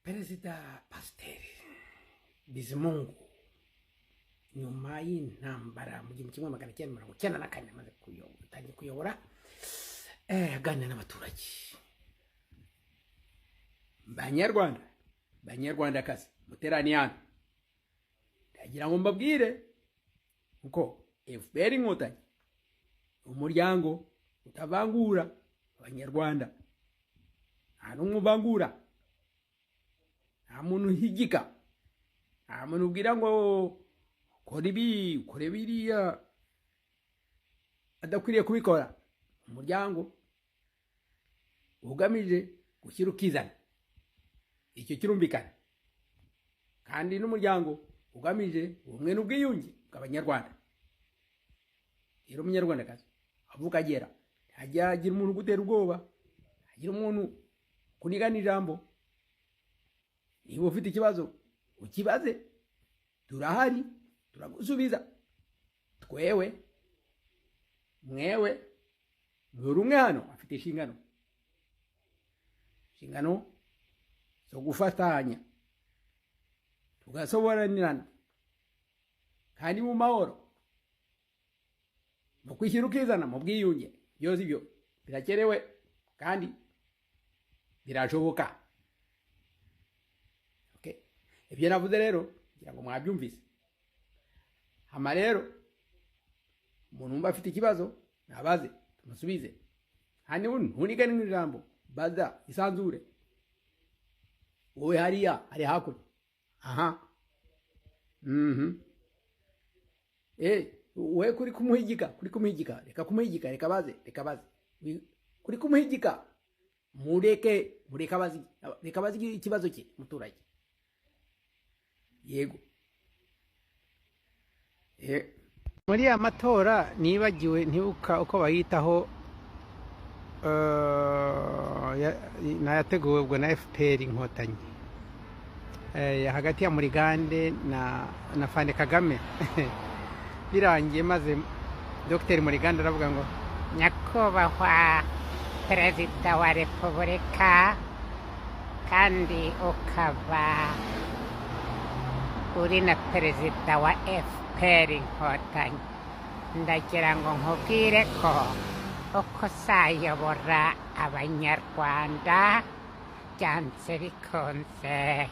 Perezida Pasiteri Bizimungu nyuma y'intambara mu 1994 amaze kuyobora aganira n'abaturage. Banyarwandakazi muteraniye hano, ndagira ngo mbabwire uko FPR Inkotanyi umuryango utavangura abanyarwanda, nta n'umwe uvangura, nta muntu higika, nta muntu ubwira ngo kore biriya adakwiriye kubikora. Umuryango ugamije gushyira ukizana, icyo kirumvikana, kandi n'umuryango ugamije ubumwe n'ubwiyunge bw'abanyarwanda. Rero umunyarwandakazi avuga agera, ntajya agira umuntu gutera ubwoba, ntagira umuntu kunigana ijambo. Niba ufite ikibazo ukibaze, turahari turagusubiza. Mwewe buri umwe hano afite inshingano zo gufatanya tugasobanirana kandi mu mahoro, no kwishyira ukizana mu bwiyunge. Byose ibyo birakerewe kandi birashoboka. Ibyo navuze rero kugira ngo mwabyumvise. Hama rero umuntu wumva afite ikibazo nabaze tumusubize, kandi ntunigane n'ijambo, baza isanzure. Wowe hariya ari hakurya, wowe kuri kumuhigika, reka kumuhigika, reka baze kuri kumuhigika, mureke bazi ikibazo cye muturage. Yego, muri ya matora nibagiwe ntibuka uko bayitaho, nayateguwe ubwo na FPR Inkotanyi, hagati ya Murigande na Fane Kagame. Birangiye maze Dr Murigande aravuga ngo nyakubahwa Perezida wa Repubulika kandi ukaba uri na Perezida wa FPR Inkotanyi, ndagira ngo nkubwire ko uko uzayobora abanyarwanda byanze bikunze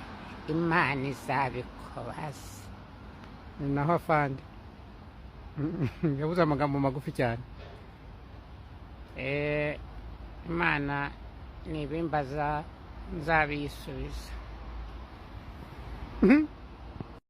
Imana izabikubaza. Naho afande yabuze amagambo magufi cyane. Imana nibimbaza nzabiyisubiza.